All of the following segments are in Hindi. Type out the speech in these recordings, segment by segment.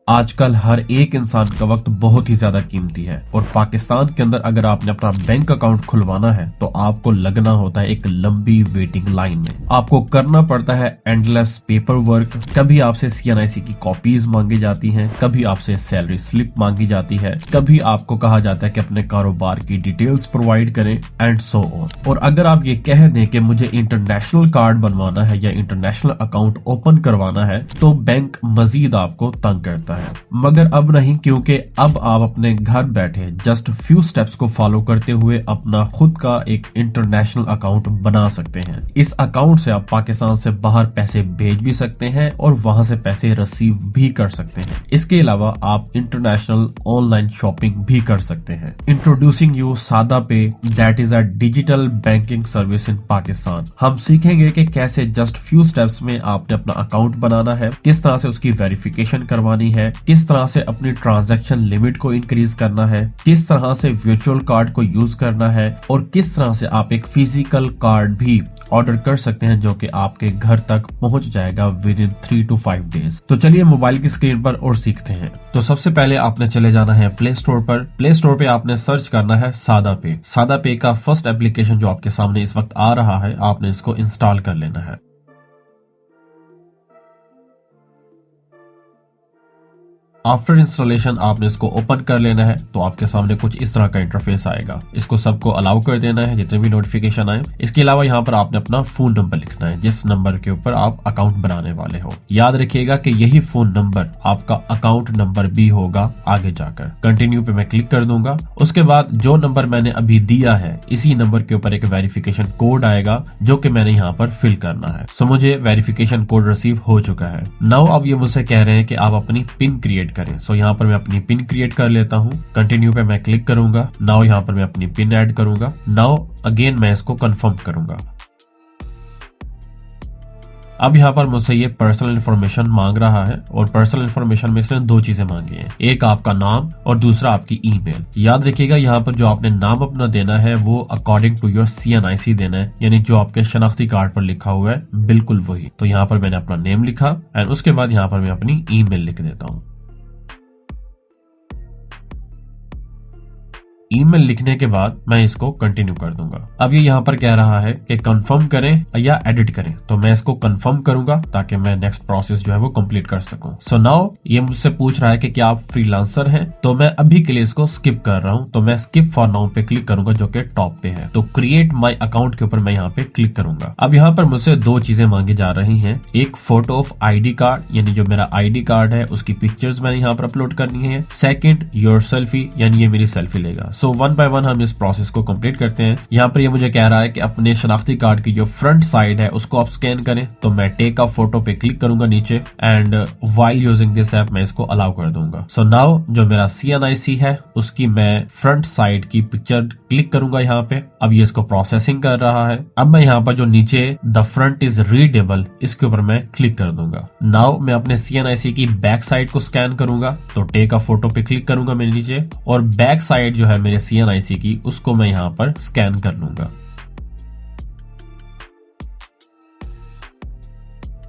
आजकल हर एक इंसान का वक्त बहुत ही ज्यादा कीमती है और पाकिस्तान के अंदर अगर आपने अपना बैंक अकाउंट खुलवाना है तो आपको लगना होता है एक लंबी वेटिंग लाइन में। आपको करना पड़ता है एंडलेस पेपर वर्क। कभी आपसे CNIC की कॉपीज मांगी जाती हैं, कभी आपसे सैलरी स्लिप मांगी जाती है, कभी आपको कहा जाता है कि अपने कारोबार की डिटेल्स प्रोवाइड करें एंड सो ऑन। और अगर आप ये कह दें कि मुझे इंटरनेशनल कार्ड बनवाना है या इंटरनेशनल अकाउंट ओपन करवाना है तो बैंक मजीद आपको तंग करता है। मगर अब नहीं, क्योंकि अब आप अपने घर बैठे जस्ट फ्यू स्टेप्स को फॉलो करते हुए अपना खुद का एक इंटरनेशनल अकाउंट बना सकते हैं। इस अकाउंट से आप पाकिस्तान से बाहर पैसे भेज भी सकते हैं और वहां से पैसे रिसीव भी कर सकते हैं। इसके अलावा आप इंटरनेशनल ऑनलाइन शॉपिंग भी कर सकते हैं। इंट्रोड्यूसिंग यू सादा पे, that is a digital banking service in Pakistan. हम सीखेंगे कि कैसे जस्ट फ्यू स्टेप्स में आपने अपना अकाउंट बनाना है, किस तरह से उसकी वेरिफिकेशन करवानी है, किस तरह से अपनी ट्रांजैक्शन लिमिट को इंक्रीज करना है, किस तरह से वर्चुअल कार्ड को यूज करना है और किस तरह से आप एक फिजिकल कार्ड भी ऑर्डर कर सकते हैं जो कि आपके घर तक पहुंच जाएगा विद इन 3 to 5 डेज। तो चलिए मोबाइल की स्क्रीन पर और सीखते हैं। तो सबसे पहले आपने चले जाना है प्ले स्टोर पर। प्ले स्टोर पे आपने सर्च करना है सादा पे। सादा पे का फर्स्ट एप्लीकेशन जो आपके सामने इस वक्त आ रहा है, आपने इसको इंस्टॉल कर लेना है। आफ्टर इंस्टॉलेशन आपने इसको ओपन कर लेना है तो आपके सामने कुछ इस तरह का इंटरफेस आएगा। इसको सबको अलाउ कर देना है जितने भी नोटिफिकेशन आए। इसके अलावा यहाँ पर आपने अपना फोन नंबर लिखना है जिस नंबर के ऊपर आप अकाउंट बनाने वाले हो। याद रखिएगा कि यही फोन नंबर आपका अकाउंट नंबर भी होगा आगे जाकर। कंटिन्यू पे मैं क्लिक कर दूंगा। उसके बाद जो नंबर मैंने अभी दिया है इसी नंबर के ऊपर एक वेरिफिकेशन कोड आएगा जो कि मैंने यहाँ पर फिल करना है। सो मुझे वेरिफिकेशन कोड रिसीव हो चुका है। नाउ अब ये मुझसे कह रहे हैं कि आप अपनी पिन क्रिएट करें। सो यहाँ पर मैं अपनी पिन क्रिएट कर लेता हूँ। कंटिन्यू पे मैं क्लिक करूंगा। नाउ यहाँ पर मैं अपनी पिन ऐड करूंगा। नाउ अगेन मैं इसको कंफर्म करूंगा। अब यहाँ पर मुझसे ये पर्सनल इन्फॉर्मेशन मांग रहा है और पर्सनल इन्फॉर्मेशन में इसने दो चीजें मांगी हैं, एक आपका नाम और दूसरा आपकी ईमेल। याद रखिएगा यहाँ पर जो आपने नाम अपना देना है वो अकॉर्डिंग टू योर CNIC देना है, यानी जो आपके शनाख्ती कार्ड पर लिखा हुआ है बिल्कुल वही। तो यहाँ पर मैंने अपना नेम लिखा एंड उसके बाद यहाँ पर मैं अपनी ईमेल लिख देता हूँ। ईमेल लिखने के बाद मैं इसको कंटिन्यू कर दूंगा। अब ये यहाँ पर कह रहा है कि कंफर्म करें या एडिट करें, तो मैं इसको कंफर्म करूंगा ताकि मैं नेक्स्ट प्रोसेस जो है वो कंप्लीट कर सकूं। सो नाउ ये मुझसे पूछ रहा है कि क्या आप फ्रीलांसर हैं, तो मैं अभी के लिए इसको स्किप कर रहा हूं। तो मैं स्किप फॉर नाउ पे क्लिक करूंगा जो कि टॉप पे है। तो क्रिएट माई अकाउंट के ऊपर मैं यहाँ पे क्लिक करूंगा। अब यहाँ पर मुझसे दो चीजें मांगी जा रही है, एक फोटो ऑफ ID कार्ड, यानी जो मेरा ID कार्ड है उसकी पिक्चर्स मैंने यहाँ पर अपलोड करनी है। सेकेंड योर सेल्फी, यानी ये मेरी सेल्फी लेगा। सो वन बाय वन हम इस प्रोसेस को कंप्लीट करते हैं। यहाँ पर ये मुझे कह रहा है कि अपने शनाख्ती कार्ड की जो फ्रंट साइड है उसको आप स्कैन करें। तो मैं टेक अ फोटो पे क्लिक करूंगा नीचे and while using this app मैं इसको अलाउ कर दूंगा। सो नाउ जो मेरा CNIC है उसकी मैं फ्रंट साइड की पिक्चर क्लिक करूंगा यहाँ पे। अब ये इसको प्रोसेसिंग कर रहा है। अब मैं यहाँ पर जो नीचे द फ्रंट इज रीडेबल इसके ऊपर मैं क्लिक कर दूंगा। नाउ मैं अपने CNIC की बैक साइड को स्कैन करूंगा। तो टेक अ फोटो पे क्लिक करूंगा मैं नीचे और बैक साइड जो है मेरे CNIC की उसको मैं यहाँ पर स्कैन कर लूंगा।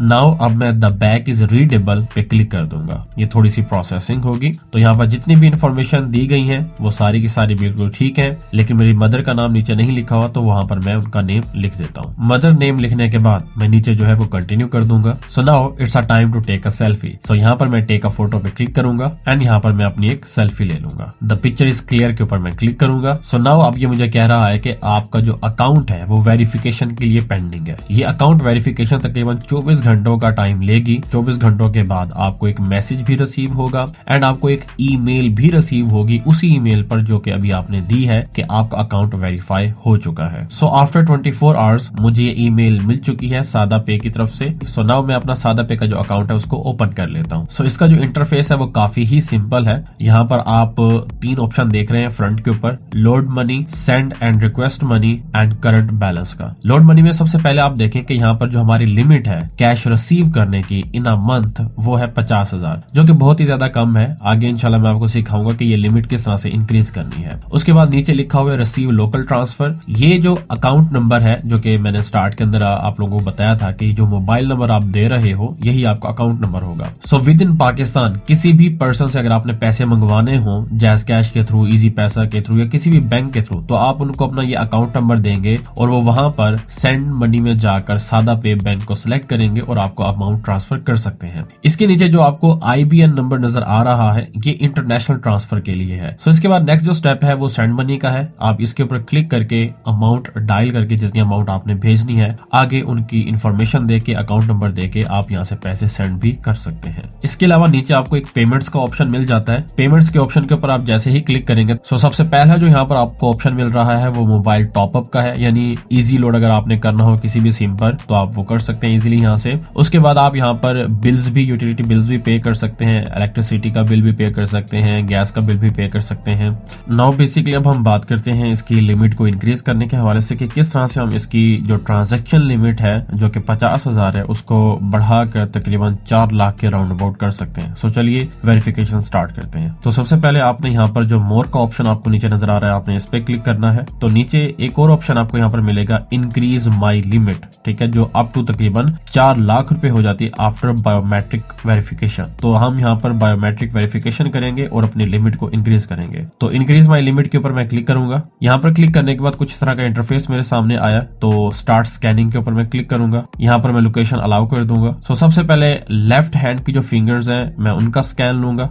नाउ अब मैं द बैक इज रीडेबल पे क्लिक कर दूंगा। ये थोड़ी सी प्रोसेसिंग होगी। तो यहाँ पर जितनी भी इंफॉर्मेशन दी गई है वो सारी की सारी बिल्कुल ठीक है, लेकिन मेरी मदर का नाम नीचे नहीं लिखा हुआ तो वहां पर मैं उनका नेम लिख देता हूँ। मदर नेम लिखने के बाद मैं नीचे जो है वो कंटिन्यू कर दूंगा। So now it's a time to take a selfie. So यहाँ पर मैं टेक अ फोटो पे क्लिक करूंगा एंड यहाँ पर मैं अपनी एक सेल्फी ले लूंगा। द पिक्चर इज क्लियर के ऊपर मैं क्लिक करूंगा। सो नाउ अब ये मुझे कह रहा है कि आपका जो अकाउंट है वो वेरिफिकेशन के लिए पेंडिंग है। ये अकाउंट वेरिफिकेशन तकरीबन 24 घंटों का टाइम लेगी। 24 घंटों के बाद आपको एक मैसेज भी रिसीव होगा एंड आपको एक ईमेल भी रिसीव होगी उसी ईमेल पर जो कि अभी आपने दी है कि आपका अकाउंट वेरीफाई हो चुका है। सो आफ्टर 24 आवर्स मुझे ये ईमेल मिल चुकी है सादा पे की तरफ से। सो नाउ मैं अपना सादा पे का जो अकाउंट है उसको ओपन कर लेता हूँ। सो इसका जो इंटरफेस है वो काफी ही सिंपल है। यहाँ पर आप 3 ऑप्शन देख रहे हैं फ्रंट के ऊपर, load money, send and request money and current balance का। लोड मनी में सबसे पहले आप देखें कि यहाँ पर जो हमारी लिमिट है कैश कैश रिसीव करने की इन अ मंथ वो है 50,000, जो कि बहुत ही ज्यादा कम है। आगे इंशाल्लाह मैं आपको सिखाऊंगा कि ये लिमिट किस तरह से इंक्रीज करनी है। उसके बाद नीचे लिखा हुआ है रिसीव लोकल ट्रांसफर। ये जो अकाउंट नंबर है जो कि मैंने स्टार्ट के अंदर आप लोगों को बताया था कि जो मोबाइल नंबर आप दे रहे हो यही आपका अकाउंट नंबर होगा। सो विद इन पाकिस्तान किसी भी पर्सन से अगर आपने पैसे मंगवाने हो जैज कैश के थ्रू, इजी पैसा के थ्रू या किसी भी बैंक के थ्रू, तो आप उनको अपना ये अकाउंट नंबर देंगे और वो वहां पर सेंड मनी में जाकर सादा पे बैंक को सिलेक्ट करेंगे और आपको अमाउंट ट्रांसफर कर सकते हैं। इसके नीचे जो आपको IBN नंबर नजर आ रहा है ये इंटरनेशनल ट्रांसफर के लिए है। सो इसके बाद नेक्स्ट जो स्टेप है वो सेंड मनी का है। आप इसके ऊपर क्लिक करके अमाउंट डायल करके जितनी अमाउंट आपने भेजनी है आगे उनकी इंफॉर्मेशन देके, अकाउंट नंबर देके आप यहाँ से पैसे सेंड भी कर सकते हैं। इसके अलावा नीचे आपको एक पेमेंट्स का ऑप्शन मिल जाता है। पेमेंट्स के ऑप्शन के ऊपर आप जैसे ही क्लिक करेंगे तो सबसे पहला जो यहाँ पर आपको ऑप्शन मिल रहा है वो मोबाइल टॉपअप का है, यानी इजी लोड अगर आपने करना हो किसी भी सिम पर तो आप वो कर सकते हैं इजीली यहाँ से। उसके बाद आप यहाँ पर बिल्स भी, यूटिलिटी बिल्स भी पे कर सकते हैं, इलेक्ट्रिसिटी का बिल भी पे कर सकते हैं, गैस का बिल भी पे कर सकते हैं। नाउ बेसिकली अब हम बात करते हैं इसकी लिमिट को इंक्रीज करने के हवाले से कि किस तरह से हम इसकी जो ट्रांजैक्शन लिमिट है जो कि 50,000 है उसको बढ़ाकर तकरीबन 4 लाख के राउंड अबाउट कर सकते हैं। सो चलिए वेरिफिकेशन स्टार्ट करते हैं। तो सबसे पहले आपने यहाँ पर जो मोर का ऑप्शन आपको नीचे नजर आ रहा है आपने इस पे क्लिक करना है। तो नीचे एक और ऑप्शन आपको यहाँ पर मिलेगा इंक्रीज माई लिमिट, ठीक है, जो अप टू तकरीबन 4 लाख रुपए हो जाती है आफ्टर बायोमेट्रिक वेरिफिकेशन। तो हम यहाँ पर बायोमेट्रिक वेरिफिकेशन करेंगे और अपनी लिमिट को इंक्रीज करेंगे। तो इंक्रीज माई लिमिट के ऊपर मैं क्लिक करूंगा। यहाँ पर क्लिक करने के बाद कुछ इस तरह का इंटरफेस मेरे सामने आया। तो स्टार्ट स्कैनिंग के ऊपर मैं क्लिक करूंगा। यहाँ पर मैं लोकेशन अलाउ कर दूंगा। सो सबसे पहले लेफ्ट हैंड की जो फिंगर्स हैं मैं उनका स्कैन लूंगा।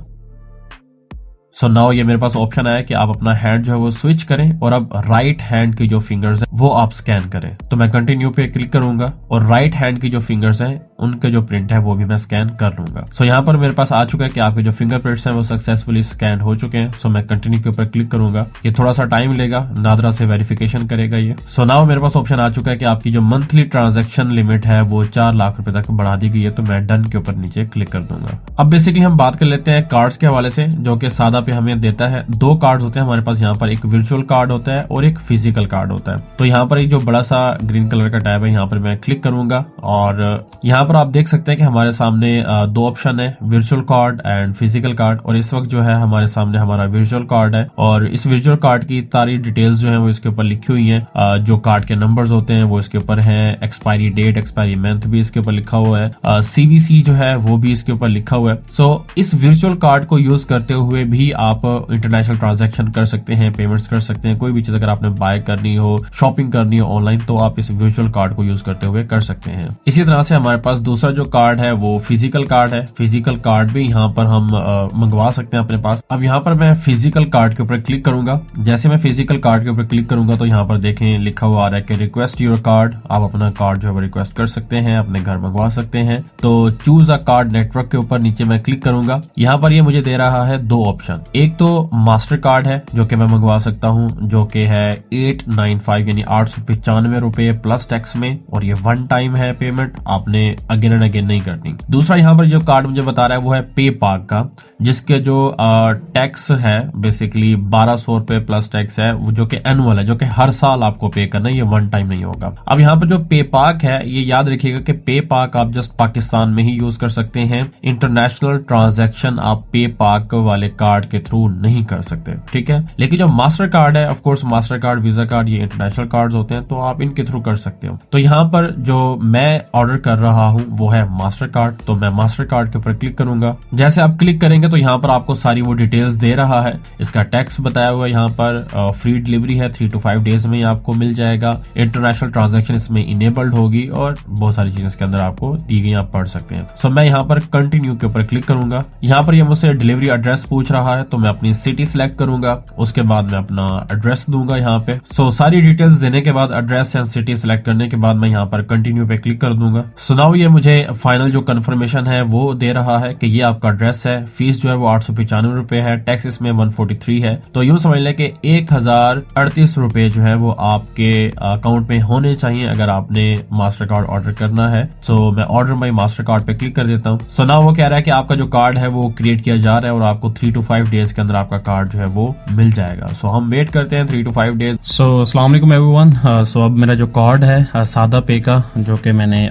सो नाउ ये मेरे पास ऑप्शन आया कि आप अपना हैंड जो है वो स्विच करें और अब राइट हैंड की जो फिंगर्स हैं वो आप स्कैन करें। तो मैं कंटिन्यू पे क्लिक करूंगा और राइट हैंड की जो फिंगर्स हैं उनके जो प्रिंट है वो भी मैं स्कैन कर लूंगा। सो यहाँ पर मेरे पास आ चुका है कि आपके जो फिंगरप्रिंट्स हैं वो सक्सेसफुली स्कैन हो चुके हैं। सो मैं कंटिन्यू के ऊपर क्लिक करूंगा। ये थोड़ा सा टाइम लेगा, नादरा से वेरिफिकेशन करेगा ये। सो नाउ मेरे पास ऑप्शन आ चुका है कि आपकी जो मंथली ट्रांजेक्शन लिमिट है वो 4 लाख रुपए तक बढ़ा दी गई है। तो मैं डन के ऊपर नीचे क्लिक कर दूंगा। अब बेसिकली हम बात कर लेते हैं कार्ड्स के हवाले से जो कि सादा पे हमें देता है। 2 कार्ड्स होते हैं हमारे पास यहाँ पर, एक वर्चुअल कार्ड होता है और एक फिजिकल कार्ड होता है। तो यहाँ पर एक जो बड़ा सा ग्रीन कलर का टैब है यहाँ पर मैं क्लिक करूंगा और यहाँ पर आप देख सकते हैं कि हमारे सामने 2 ऑप्शन है, virtual card and physical card. और इस वक्त जो है हमारे सामने हमारा वर्चुअल कार्ड है और इस वर्चुअल कार्ड की सारी डिटेल्स जो है वो इसके ऊपर लिखी हुई है। जो कार्ड के नंबर्स होते हैं वो इसके ऊपर है, एक्सपायरी डेट, एक्सपायरी मंथ भी इसके ऊपर लिखा हुआ है, CVC जो है वो भी इसके ऊपर लिखा हुआ है। सो इस वर्चुअल कार्ड को यूज करते हुए भी आप इंटरनेशनल ट्रांजैक्शन कर सकते हैं, पेमेंट्स कर सकते हैं। कोई भी चीज अगर आपने बाय करनी हो, शॉपिंग करनी हो ऑनलाइन, तो आप इस वर्चुअल कार्ड को यूज करते हुए कर सकते हैं। इसी तरह से हमारे पास दूसरा जो कार्ड है वो फिजिकल कार्ड है। फिजिकल कार्ड भी यहाँ पर हम मंगवा सकते हैं अपने पास। अब यहाँ पर मैं फिजिकल कार्ड के ऊपर क्लिक करूंगा। जैसे मैं फिजिकल कार्ड के ऊपर क्लिक करूंगा तो यहाँ पर देखें लिखा हुआ आ रहा है कि रिक्वेस्ट योर कार्ड। आप अपना कार्ड जो है वो रिक्वेस्ट कर सकते हैं, अपने घर मंगवा सकते हैं। तो चूज अ कार्ड नेटवर्क के ऊपर नीचे मैं क्लिक करूंगा। यहाँ पर ये मुझे दे रहा है 2 ऑप्शन। एक तो मास्टर कार्ड है जो कि मैं मंगवा सकता हूँ, जो कि है 895 यानी 895 रुपए प्लस टैक्स में, और ये 1 टाइम है पेमेंट, आपने अगेन एंड अगेन नहीं करनी। दूसरा यहाँ पर जो कार्ड मुझे बता रहा है वो है पे पाक का, जिसके जो टैक्स है बेसिकली 1200 रुपए प्लस टैक्स है, जो कि एनुअल है, जो कि हर साल आपको पे करना है, ये 1 टाइम नहीं होगा। अब यहाँ पर जो पे पाक है ये याद रखिएगा कि पे पाक आप जस्ट पाकिस्तान में ही यूज कर सकते हैं। इंटरनेशनल ट्रांजैक्शन आप पे पाक वाले कार्ड के थ्रू नहीं कर सकते, ठीक है। लेकिन जो मास्टर कार्ड है, of course master card, visa card, ये इंटरनेशनल कार्ड्स होते हैं तो आप इनके थ्रू कर सकते हो। तो यहाँ पर जो मैं ऑर्डर कर रहा हूँ वो है मास्टर कार्ड। तो मैं मास्टर कार्ड के ऊपर क्लिक करूंगा। जैसे आप क्लिक करेंगे तो यहाँ पर आपको सारी वो डिटेल्स दे रहा है। इसका टैक्स बताया हुआ है यहाँ पर, फ्री डिलीवरी है, 3 to 5 डेज में आपको मिल जाएगा। इंटरनेशनल ट्रांजैक्शन इसमें इनेबल्ड होगी और बहुत सारी चीजें इसके अंदर आपको दी गई, आप पढ़ सकते हैं। सो मैं यहाँ पर कंटिन्यू के ऊपर क्लिक करूंगा। यहाँ पर ये मुझसे डिलीवरी एड्रेस पूछ रहा है तो मैं अपनी सिटी सिलेक्ट करूंगा। उसके बाद मैं अपना एड्रेस दूंगा यहाँ पे। सो सारी डिटेल्स देने के बाद, एड्रेस एंड सिटी सिलेक्ट करने के बाद मैं यहाँ पर कंटिन्यू पे क्लिक कर दूंगा। सो नाउ ये मुझे फाइनल जो कंफर्मेशन है वो दे रहा है कि ये आपका एड्रेस है। फीस जो है वो 895 रुपए है, टैक्स इसमें 143 है। तो यूं समझ लें कि 1038 रुपए जो है वो आपके अकाउंट में होने चाहिए अगर आपने मास्टर कार्ड ऑर्डर करना है। सो मैं ऑर्डर माई मास्टर कार्ड पे क्लिक कर देता हूँ। सो नाउ वो कह रहा है कि आपका जो कार्ड है वो क्रिएट किया जा रहा है और आपको 3 to 5 डेज के अंदर आपका कार्ड जो है वो मिल जाएगा। सो हम वेट करते हैं 3 to 5 डेज। सो अस्सलाम वालेकुम एवरीवन। सो अब मेरा जो कार्ड है सादा पे का, जो कि मैंने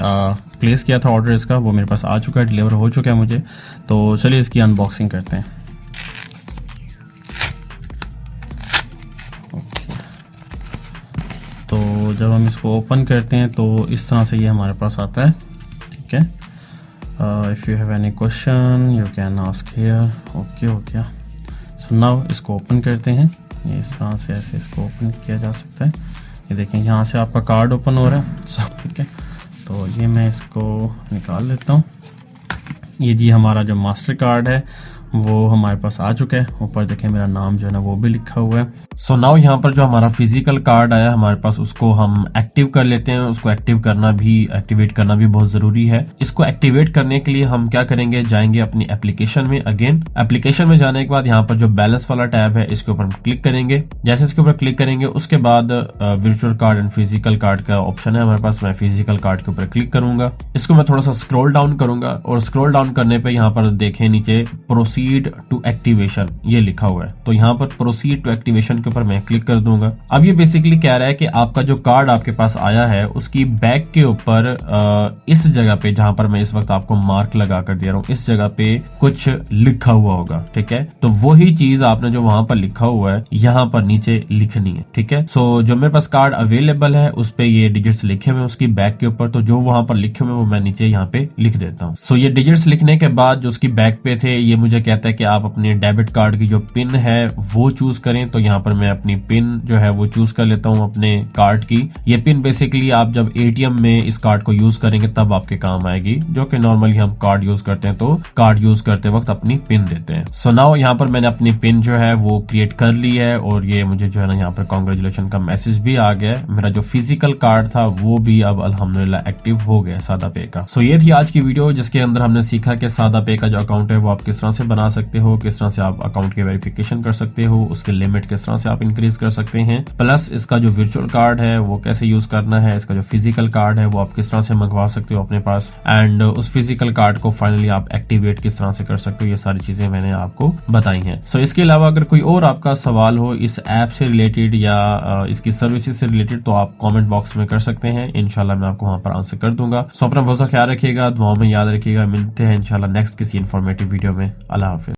प्लेस किया था ऑर्डर इसका, वो मेरे पास आ चुका है, डिलीवर हो चुका है मुझे। तो चलिए इसकी अनबॉक्सिंग करते हैं। तो जब हम इसको ओपन करते हैं तो इस तरह से ये हमारे पास आता है, ठीक है। If you have any question you can ask here. Okay हो गया। सो नाउ इसको ओपन करते हैं। ये इस तरह से ऐसे इसको ओपन किया जा सकता है। ये देखें यहाँ से आपका कार्ड ओपन हो रहा है। सो ठीक है, तो ये मैं इसको निकाल लेता हूँ। ये जी हमारा जो मास्टर कार्ड है वो हमारे पास आ चुका है। ऊपर देखें मेरा नाम जो है ना वो भी लिखा हुआ है। सो नाउ यहाँ पर जो हमारा फिजिकल कार्ड आया हमारे पास, उसको हम एक्टिव कर लेते हैं। उसको एक्टिवेट करना भी बहुत जरूरी है। इसको एक्टिवेट करने के लिए हम क्या करेंगे, जाएंगे अपनी एप्लीकेशन में। अगेन एप्लीकेशन में जाने के बाद यहाँ पर जो बैलेंस वाला टैब है इसके ऊपर हम क्लिक करेंगे। जैसे इसके ऊपर क्लिक करेंगे उसके बाद virtual card and physical card का ऑप्शन है हमारे पास। मैं फिजिकल कार्ड के ऊपर क्लिक करूंगा। इसको मैं थोड़ा सा स्क्रॉल डाउन करूंगा और स्क्रॉल डाउन करने पर यहाँ पर देखें नीचे प्रोसीड टू एक्टिवेशन ये लिखा हुआ है। तो यहाँ पर प्रोसीड टू एक्टिवेशन के ऊपर मैं क्लिक कर दूंगा। अब ये बेसिकली कह रहा है कि आपका जो कार्ड आपके पास आया है उसकी बैक के ऊपर इस जगह पे जहां पर मैं इस वक्त आपको मार्क लगा कर दे रहा हूँ, इस जगह पे कुछ लिखा हुआ होगा, ठीक है। तो वही चीज आपने जो वहां पर लिखा हुआ है यहाँ पर नीचे लिखनी है, ठीक है। सो जो मेरे पास कार्ड अवेलेबल है उस पे ये डिजिट्स लिखे हुए उसकी बैक के ऊपर, तो जो वहां पर लिखे हुए वो मैं नीचे यहाँ पे लिख देता हूँ। सो ये डिजिट्स लिखने के बाद जो उसकी बैक पे थे ये मुझे कहता है कि आप अपने डेबिट कार्ड की जो पिन है वो चूज करें। तो यहाँ पर मैं अपनी पिन जो है वो चूज कर लेता हूँ अपने कार्ड की। ये पिन बेसिकली आप जब एटीएम में इस कार्ड को यूज करेंगे तब आपके काम आएगी, जो कि नॉर्मली हम कार्ड यूज करते हैं तो कार्ड यूज करते वक्त अपनी पिन देते हैं। सो नाउ यहाँ पर मैंने अपनी पिन जो है वो क्रिएट कर ली है और ये मुझे जो है ना यहाँ पर कांग्रेचुलेशन का मैसेज भी आ गया है। मेरा जो फिजिकल कार्ड था वो भी अब अल्हम्दुलिल्लाह एक्टिव हो गया सादा पे का। सो ये थी आज की वीडियो जिसके अंदर हमने सीखा कि सादा पे का जो अकाउंट है वो आप किस तरह से बना सकते हो, किस तरह से आप अकाउंट की वेरिफिकेशन कर सकते हो, उसके लिमिट किस तरह से आप इंक्रीज कर सकते हैं, प्लस इसका जो वर्चुअल कार्ड है वो कैसे यूज करना है, इसका जो फिजिकल कार्ड है वो आप किस तरह से मंगवा सकते हो अपने पास, एंड उस फिजिकल कार्ड को फाइनली आप एक्टिवेट किस तरह से कर सकते हो। ये सारी चीजें मैंने आपको बताई हैं। सो इसके अलावा अगर कोई और आपका सवाल हो इस ऐप से रिलेटेड या इसकी सर्विसेज से रिलेटेड तो आप कमेंट बॉक्स में कर सकते हैं। इंशाल्लाह मैं आपको वहां पर आंसर कर दूंगा। सो अपना बहुत सा ख्याल रखिएगा, दुआओं में याद रखिएगा। मिलते हैं इंशाल्लाह नेक्स्ट किसी इंफॉर्मेटिव वीडियो में। अल्लाह हाफिज।